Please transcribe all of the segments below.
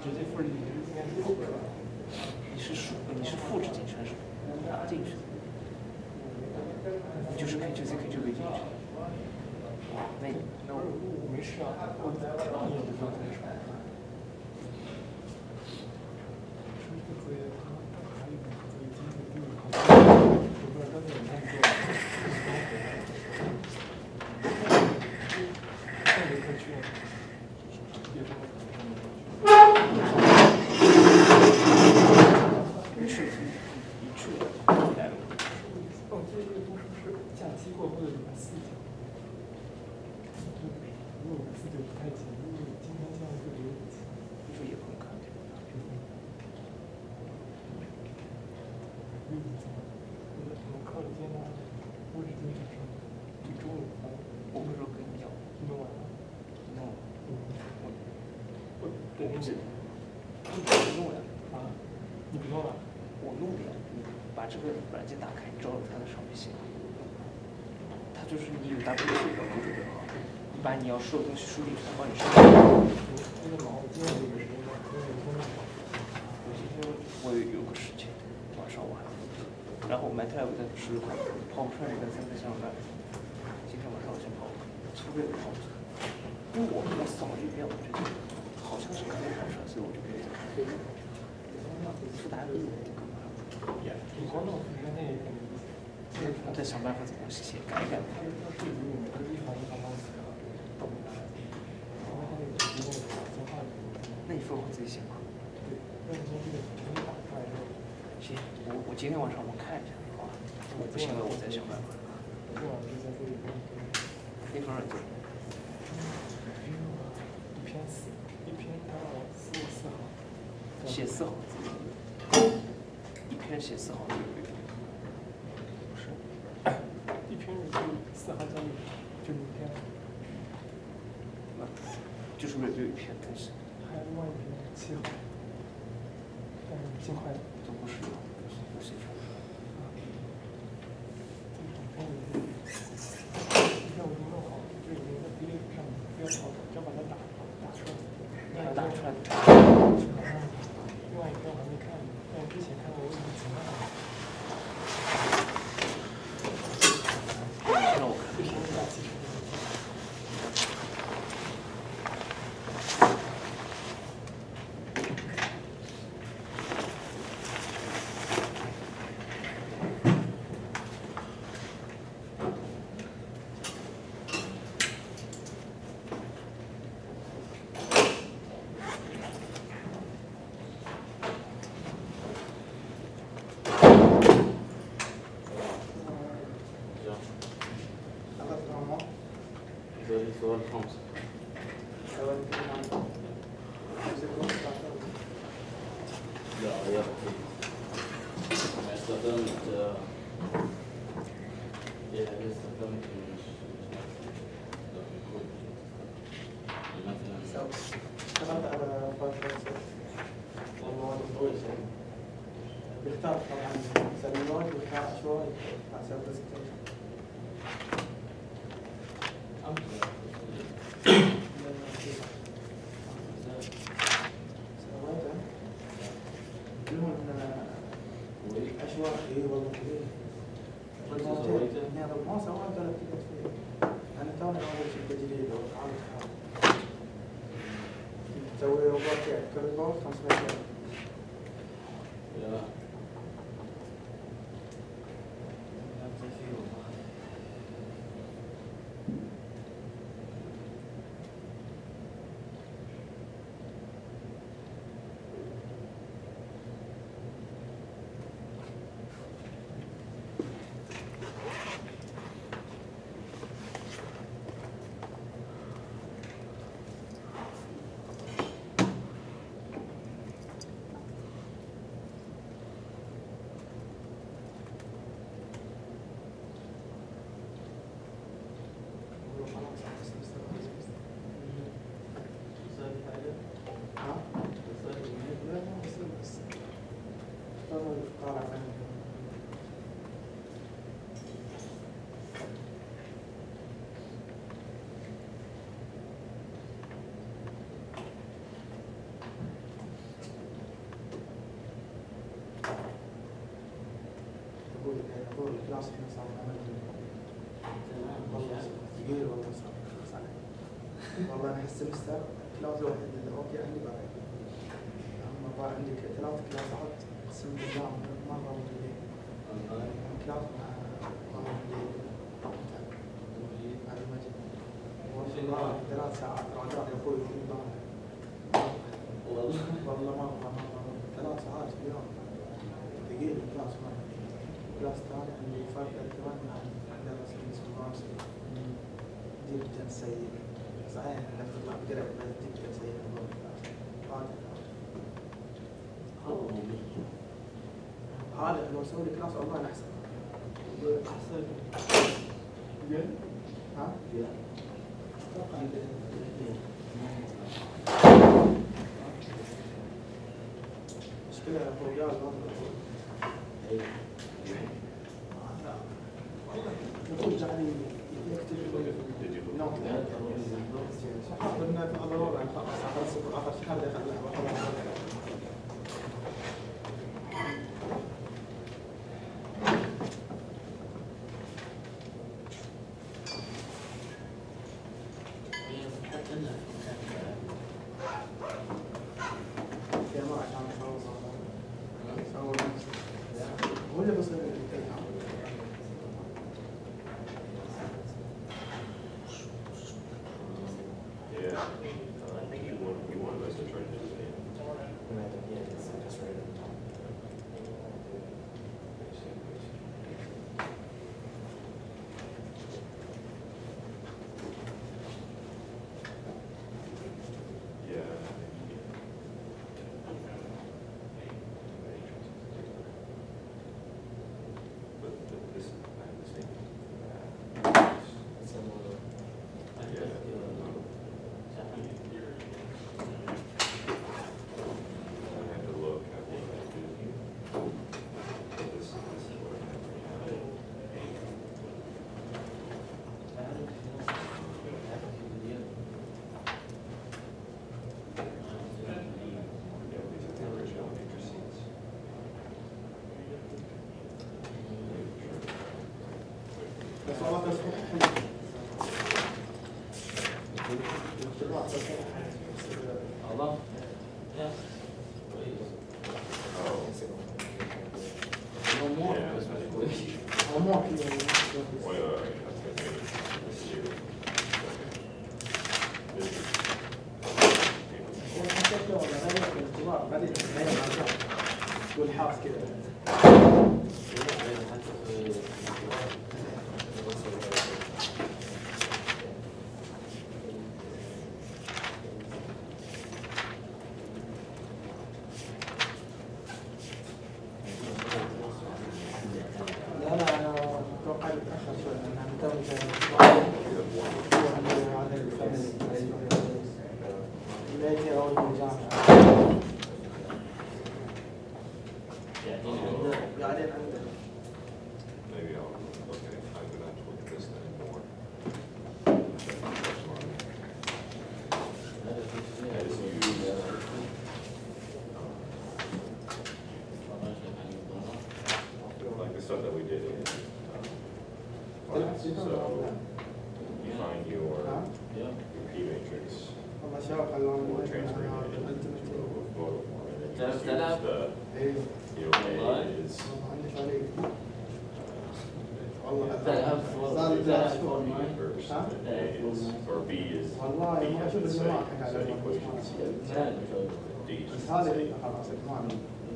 直接复制进去，应该是复制。你是复制进去还是打进去？你就是 Ctrl+C Ctrl+V 进去。那我没事啊，我你也不知道在啥。说这个作业它还有一个作业今天丢了好几个，我不知道刚才有没有做。上节课去了，别说了。哦，这个读书是假期过后的礼拜四讲。如果礼拜四就不太紧，因为今天这样就只有5次。你说也不用看。我靠着今天物质精神上，就中午我不是说跟你讲，弄完了。弄了。我对不是，你弄了啊？你不弄了？我弄的呀。你把这个软件打开，你照着它的上面写。它就是你有 WC 表都准备好，你把你要输的东西输进去，它帮你输。那个毛，我今天有个时间，我今天我有个事情，晚上我还没做，然后MATLAB在10块，跑不出来那个3个项来。今天晚上我先跑，粗略的跑一下，因为我扫了一遍，我觉得好像是可以跑出来，所以我就可以再看。复杂度干嘛？你光弄复制那也挺有意思。我再想办法怎么写改一改。那你分我自己写吗？行，我今天晚上我看一下，好吧？我不行了，我再想办法。那份软件。一篇它要4号。写4号字。一篇写4号字。不是，一篇是4号加1，就1篇。就是 review 一篇，但是。还有另外一篇7号。但是尽快都不是有，不是有。一篇我都弄好了，就已经在 PDF 上面不要跑的，只要把它打出来。打出来。另外一篇我还没看呢，但之前看过我已经存了。让我看。这是1大气。اشتغلت على فايرفوكس والله كويس يعني بيختار طبعا سلموني بيختار شوي حسب برزنتيشن سويته لهم اشواط فيه والله كبير ما سويت ولا ابتديت فيه انا توني اول شيء تجريبي وتعامل تسوي روبوت كل روبوت 500 ريال. كلاس احنا صار عملنا والله ثقيل والله صار صعب. والله انا هالسمستر كلاس الوحيد اللي اوكي عندي بعد. اما بقى عندي 3 كلاسات قسم بالله مره موجودين. كلاس مع هذا المجد. والله 3 ساعات رجعت يا اخوي في الظهر. والله مرة 3 ساعات في اليوم ثقيل الكلاس مرة. كلاس ثاني عندي فرق كمان مع مدرس اسمه راسي جدا سيء. صحيح انك تطلع بقرب بس جدا سيء. هذا لو اسوي لي كلاس والله احسن. احسن. ها؟ اتوقع مشكلة فوقات يقول جعلي يكتب نوت قلنا في ضرورة آخر شهر Allah. Yeah. No more. No more. والحاس كذا. Maybe I'll look at it. I'm gonna have to look at this then more. As you, like the stuff that we did in, so you find your P matrix والله شباب خلوني or transferring it into a photo form, and then you Does just that use have- the, ايه you know, A is, عندي فريق والله That have صار لي that ثلاث have شهور. for mine. first, Huh? and A is, or B is, والله B ما has اشوف the الجماعه set, حق set equations, لا D is بس the هذه same. خلاص ما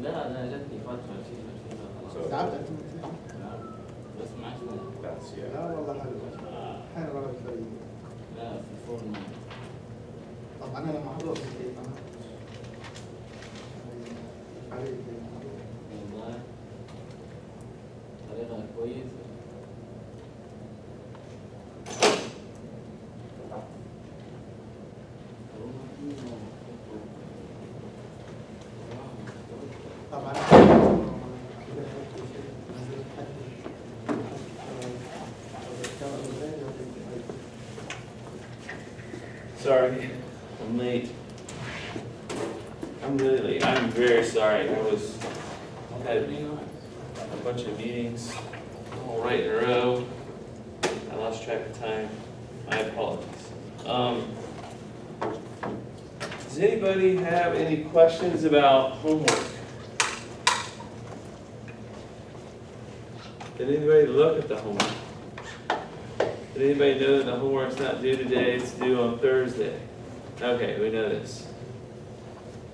لا انا جتني فتره شيء So- تعبت انت بس ما عشنا That's, لا yeah. والله حلو الحين رغبت فريق لا في فور ماين. طبعا انا محظوظ كيف انا حبيبي والله طريقه كويسه. طبعا Sorry, I'm late. I'm really late. I'm very sorry. I had a bunch of meetings. all right in a row. I lost track of time. My apologies. Does anybody have any questions about homework? Did anybody look at the homework? Did anybody know that the homework's not due today, it's due on Thursday? Okay, we know this.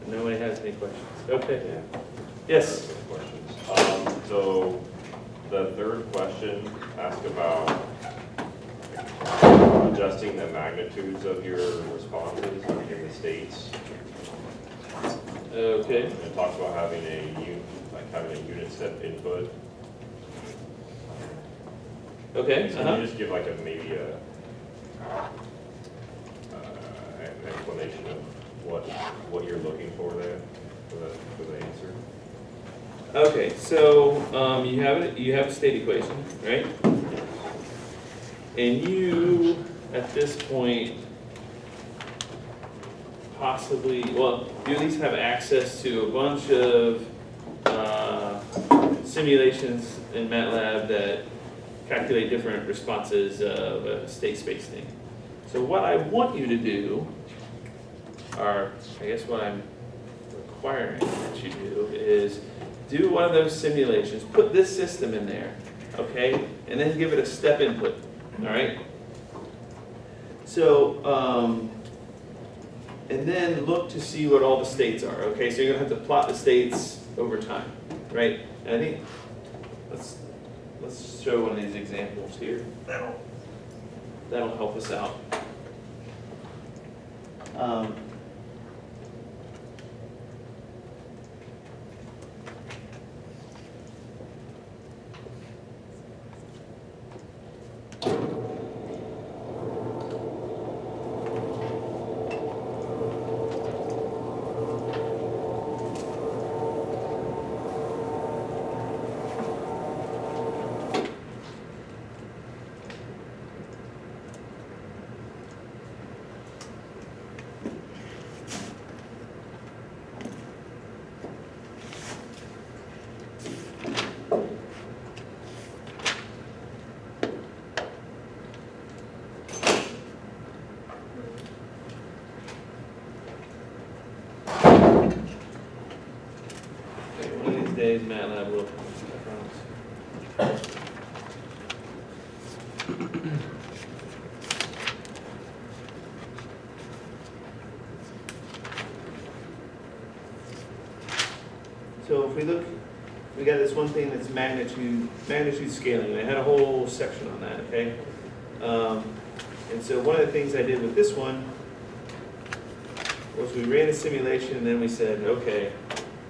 Nobody has any questions. Okay. Yes? Questions. So the third question asked about adjusting the magnitudes of your responses in the states. Okay. And it talks about having having a unit step input. Okay. So can you just give like maybe an explanation of what you're looking for there for the answer? Okay, so you have a state equation, right? And you, at this point, possibly, well, you at least have access to a bunch of simulations in MATLAB that calculate different responses of a state space thing. So what I want you to do, or I guess what I'm requiring that you do, is do one of those simulations, put this system in there, okay, and then give it a step input, all right? So, and then look to see what all the states are, okay? So you're gonna have to plot the states over time, right? And I think, let's show one of these examples here. That'll help us out. Days MATLAB will, I promise. So if we look, we got this one thing that's magnitude scaling. I had a whole section on that, okay? And so one of the things I did with this one was we ran a simulation and then we said, okay,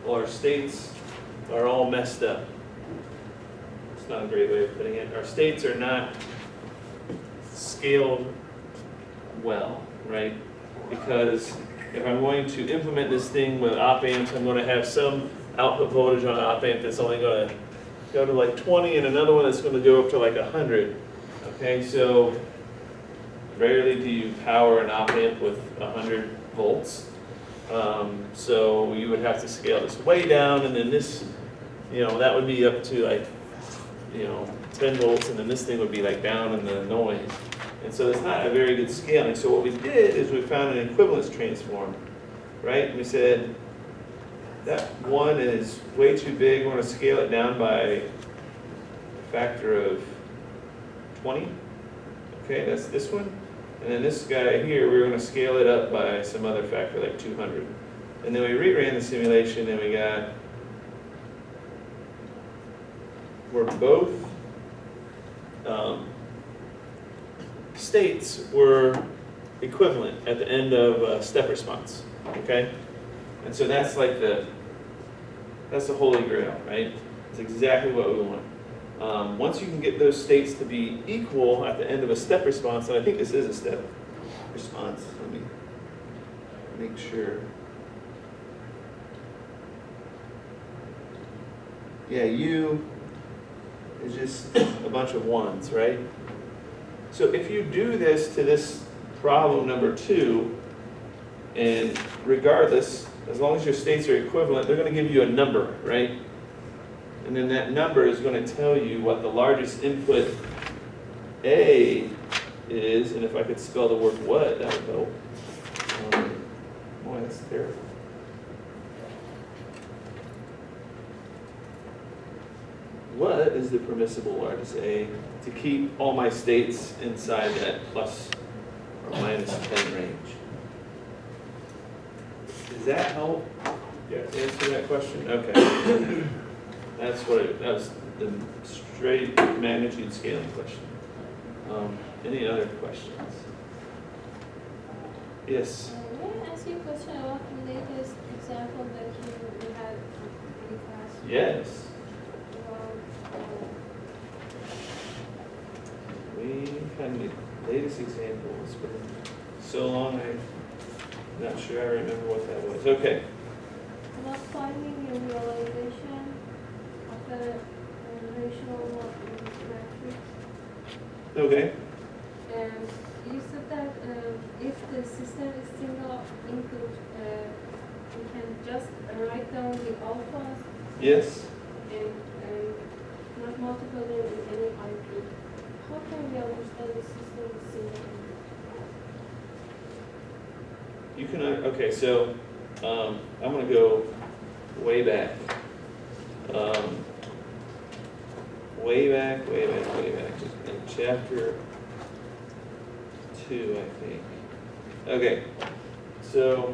well, our states are all messed up. It's not a great way of putting it. Our states are not scaled well, right? Because if I'm going to implement this thing with op amps, I'm going to have some output voltage on an op amp that's only going to go to like 20 and another one that's going to go up to like 100. Okay, so rarely do you power an op amp with 100 volts. So you would have to scale this way down, and then this, that would be up to like, 10 volts, and then this thing would be like down in the noise. And so it's not a very good scaling. So what we did is we found an equivalence transform, right? And we said, that one is way too big, we're going to scale it down by a factor of 20. Okay, that's this one. And then this guy here, we're going to scale it up by some other factor, like 200. And then we reran the simulation and we got, where both states were equivalent at the end of step response, okay? And so that's like that's the holy grail, right? It's exactly what we want. Once you can get those states to be equal at the end of a step response, and I think this is a step response, let me make sure. Yeah, U is just a bunch of ones, right? So if you do this to this problem number 2, and regardless, as long as your states are equivalent, they're going to give you a number, right? And then that number is going to tell you what the largest input A is, and if I could spell the word what, that would help. Boy, that's terrible. What is the permissible largest A to keep all my states inside that plus or minus 10 range? Does that help Yes. answer that question? Okay. That's that was the straight magnitude scaling question. Any other questions? Yes. May I ask you a question about the latest example that you had in class? Yes. About, We had the latest example. It's been so long, I'm not sure I remember what that was. Okay. about finding your realization of a relational matrix. Okay. And you said that if the system is single input, we can just write down the alphas Yes. and not multiply them in any IP. How can we understand the system is single input? You can, okay, so I'm going to go way back. Way back. In chapter 2, I think. Okay, so.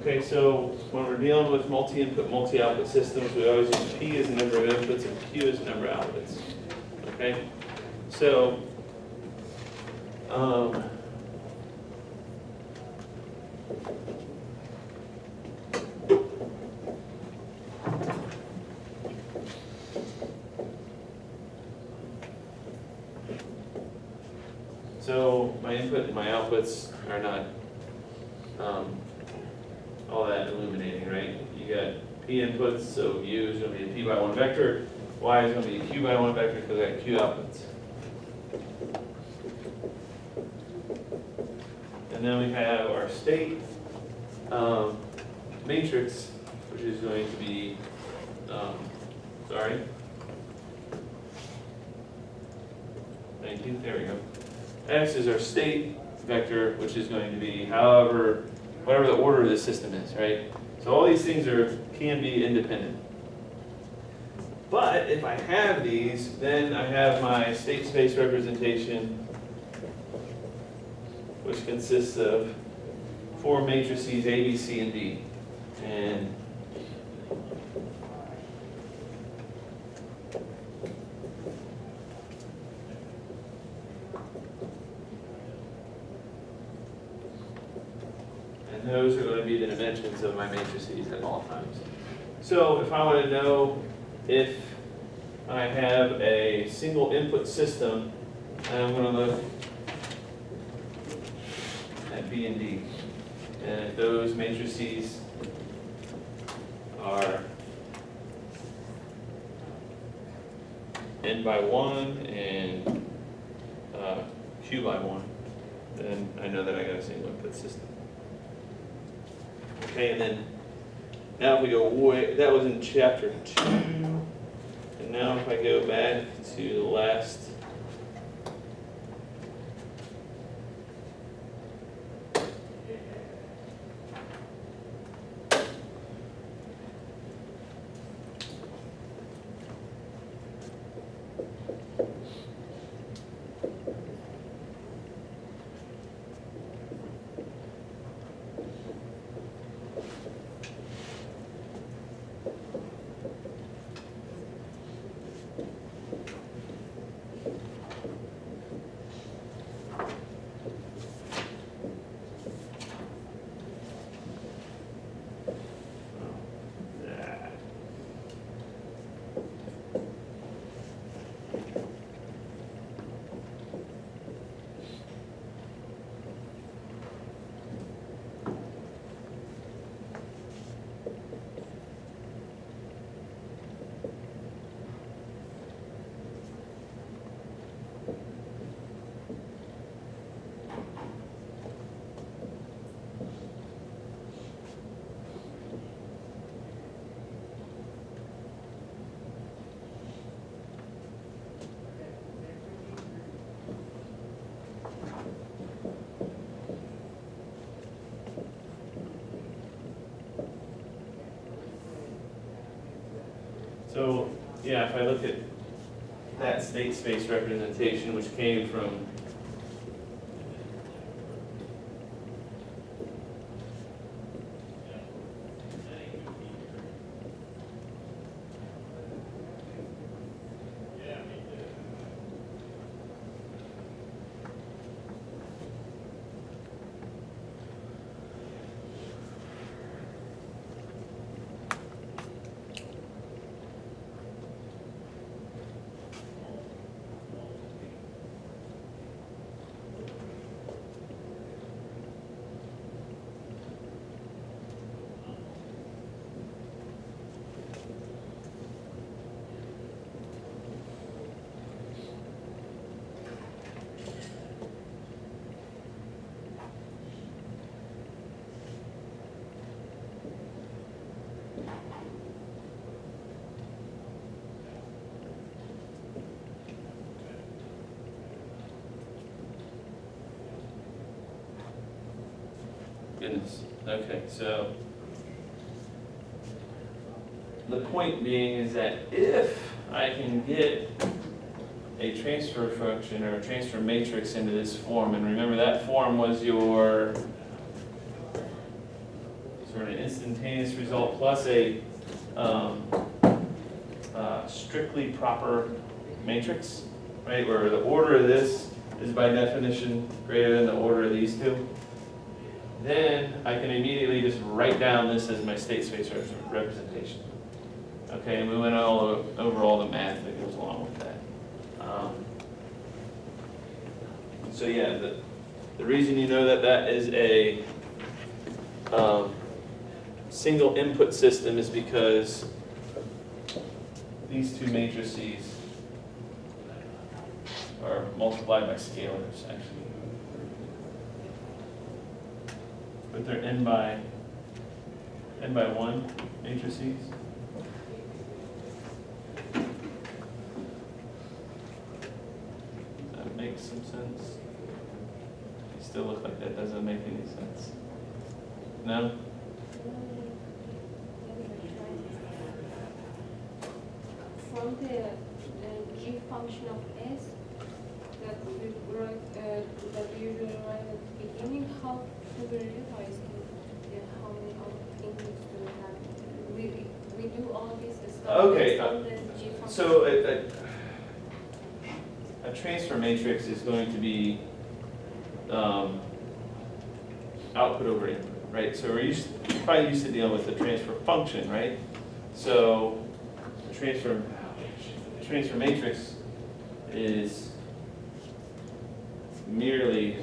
Okay, so when we're dealing with multi-input, multi-output systems, we always use P as the number of inputs and Q as the number of outputs. Okay, so so my input and my outputs are not all that illuminating, right? You got P inputs, so U is going to be a P by 1 vector, Y is going to be a Q by 1 vector because I got Q outputs. And then we have our state matrix, which is going to be, sorry, 19th, there we go. X is our state vector, which is going to be whatever the order of the system is, right? So all these things can be independent. But if I have these, then I have my state space representation, which consists of 4 matrices A, B, C, and D. And those are going to be the dimensions of my matrices at all times. So if I want to know if I have a single input system, I'm going to look at B and D. And if those matrices are N by 1 and Q by 1, then I know that I got a single input system. Okay, and then now if we go way, that was in chapter 2, and now if I go back to the last So, yeah, if I look at that state space representation, which came from goodness. Okay, so the point being is that if I can get a transfer function or a transfer matrix into this form, and remember that form was your sort of instantaneous result plus a strictly proper matrix, right? Where the order of this is by definition greater than the order of these two. Then I can immediately just write down this as my state space representation. Okay, and we went over all the math that goes along with that. So yeah, the reason you know that that is a single input system is because these two matrices are multiplied by scalars, actually. But they're n by 1 matrices. That makes some sense. They still look like that doesn't make any sense. No? From the g function of s that we write, that we usually write at the beginning, how do we realize how many inputs do we have? We do all this stuff Okay, based on the g function. So a transfer matrix is going to be output over input, right? So you're probably used to dealing with the transfer function, right? So the transfer matrix is merely